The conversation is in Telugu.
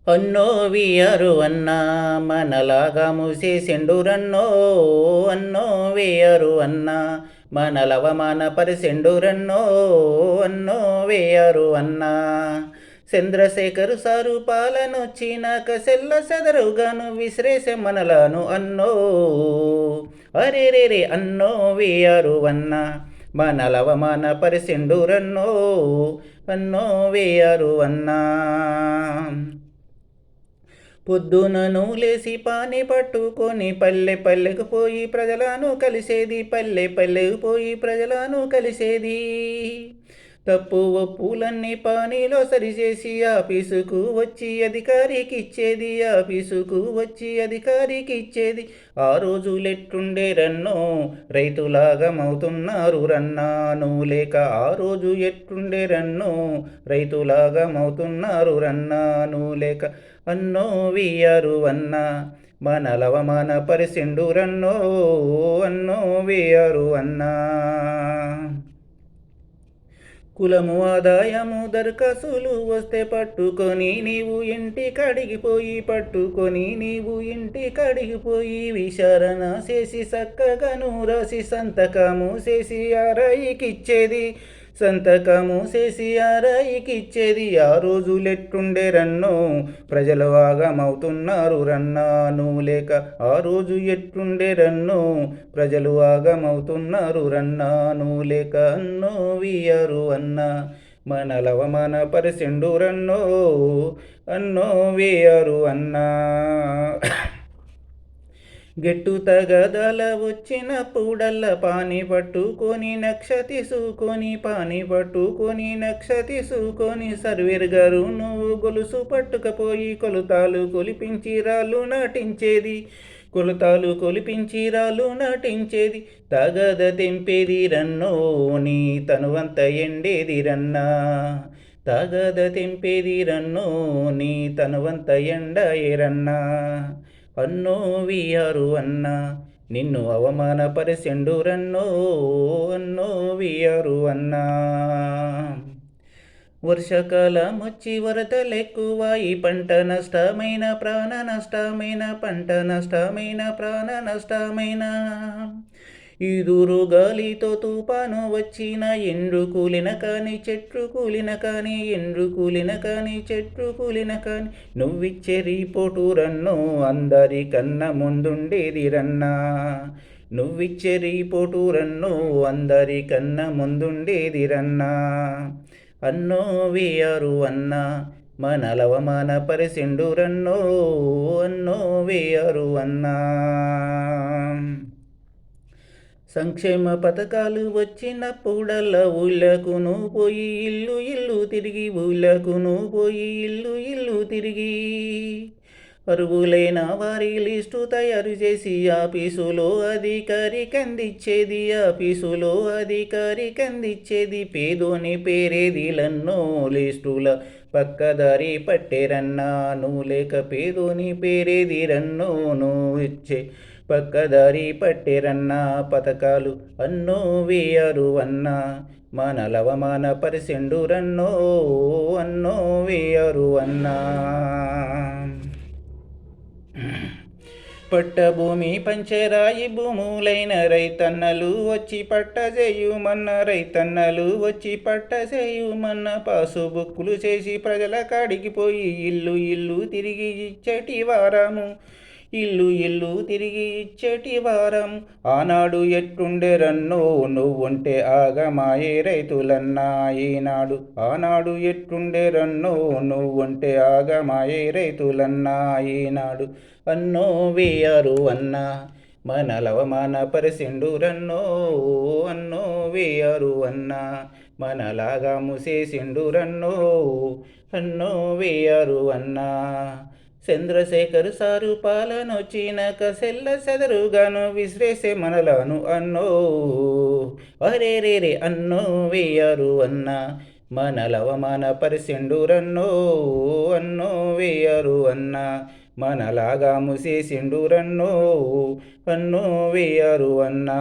అన్నో వియరు అన్న మనలాగా మూసేసిండు రన్నో. అన్నో వేయరు అన్న మనలవమాన పరిసిండు రన్నో. అన్నో వేయరు అన్న చంద్రశేఖరు సారు పాలనొచ్చినాక సెల్ల సెదరుగాను విసిరేసే మనలను అన్నో. అరే రే రే అన్నో వేయరు అన్న మనలవమాన పరిసిండు రన్నో. అన్నో వేయరు అన్నా. పొద్దునను లేసి పాని పట్టుకొని పల్లె పల్లెకు పోయి ప్రజలను కలిసేది. పల్లె పల్లెకు పోయి ప్రజలను కలిసేది. తప్పు ఒప్పులన్నీ పానీలో సరిచేసి ఆఫీసుకు వచ్చి అధికారికి ఇచ్చేది. ఆఫీసుకు వచ్చి అధికారికి ఇచ్చేది. ఆ రోజులెట్టుండే రన్నో రైతులాగమవుతున్నారు రన్నాను లేక. ఆ రోజు ఎట్టుండే రన్నో రైతులాగమవుతున్నారు రన్నాను లేక. అన్నో వియరు అన్న మనలవమాన పరిసిండు రన్నో. అన్నో వియరు అన్నా. కులము ఆదాయము దరఖాస్తులు వస్తే పట్టుకొని నీవు ఇంటి కడిగిపోయి. పట్టుకొని నీవు ఇంటి కడిగిపోయి విచారణ చేసి చక్కగాను రాసి సంతకము చేసి ఆర్ఐకిచ్చేది. సంతకము చేసి ఆర్ఐకిచ్చేది. ఆ రోజులెట్టుండే రన్నో ప్రజలు ఆగమవుతున్నారు రన్నాను లేక. ఆ రోజు ఎట్టుండే రన్నో ప్రజలు ఆగమవుతున్నారు రన్నాను లేక. అన్నో వియరు అన్న మనలవమాన పరిసిండు రన్నో. అన్నో వియరు అన్నా. గెట్టు తగదల వచ్చినప్పుడల్లా పాని పట్టుకొని నక్ష తీసుకొని. పాని పట్టుకొని నక్ష తీసుకొని సర్వేర్ గారు నువ్వు గొలుసు పట్టుకపోయి కొలుతాలు కొలిపించి రాళ్ళు నాటించేది. కొలతాలు కొలిపించి రాళ్ళు నాటించేది. తగద తెంపేది రన్నో నీ తనువంత ఎండేది రన్నా. తగద తెంపేది రన్నో నీ తనువంత ఎండ ఎరన్నా. అన్నో వియరు అన్న నిన్ను అవమానపరిసిండు రన్నో. అన్నో వియరు అన్నా. వర్షాకాలం వచ్చి వరదలెక్కువాయి. పంట నష్టమైన ప్రాణ నష్టమైన. పంట నష్టమైన ప్రాణ నష్టమైన. ఈదురు గాలితో తుఫాను వచ్చిన ఎండ్రు కూలిన కాని చెట్లు కూలిన కాని. ఎండ్రు కూలిన కాని చెట్లు కూలిన కాని. నువ్విచ్చే రిపోర్టు రన్నో అందరికన్నా ముందుండేది రన్నా. నువ్విచ్చే రిపోర్టు రన్నో అందరికన్నా ముందుండేది రన్నా. అన్నో వియరు అన్న మనలవమాన పరిసిండు రన్నో. అన్నో వియరు అన్నా. సంక్షేమ పథకాలు వచ్చినప్పుడల్లా ఊళ్ళకును పోయి ఇల్లు ఇల్లు తిరిగి. ఊళ్ళకును పోయి ఇల్లు ఇల్లు తిరిగి. అర్హులైన వారి లిస్టు తయారు చేసి ఆఫీసులో అధికారికి అందించేది. ఆఫీసులో అధికారికి అందించేది. పేదోని పేరేదిలన్నో లిస్టుల పక్కదారి పట్టేరన్నాను లేక. పేదోని పేరేది రన్నో నువ్వు ఇచ్చే పక్కదారి పట్టేరన్నా పథకాలు. అన్నో వియరు అన్న మనలవమాన పరిసిండు రన్నో. అన్నో వియరు అన్నా. పట్టభూమి పంచరాయి భూములైన రైతన్నలు వచ్చి పట్ట చేయుమన్న. రైతన్నలు వచ్చి పట్ట చేయుమన్న. పాసుబుక్కులు చేసి ప్రజల కాడికి పోయి ఇల్లు ఇల్లు తిరిగి ఇచ్చటి వారము. ఇల్లు ఇల్లు తిరిగి ఇచ్చటి వారం. ఆనాడు ఎట్టుండే రన్నో నువ్వుంటే ఆగమాయే రైతులన్నా ఈనాడు. ఆనాడు ఎట్టుండే రన్నో నువ్వుంటే ఆగమాయే రైతులన్నా ఈనాడు. అన్నో వియరు అన్న మనలవమాన పరిసిండు రన్నో. అన్నో వియరు అన్న మనలాగా మూసేసిండు రన్నో. అన్నో వియరు అన్నా. చంద్రశేఖరు సారు పాలనొచ్చినాక సెల్ల సెదరుగాను విసిరేసే మనలను అన్నో. అరే రే రే అన్నో వియరు అన్న మనలవమాన పరిసిండు రన్నో. అన్నో వియరు అన్న మనలాగా మూసేసిండు రన్నో. అన్నో వియరు అన్నా.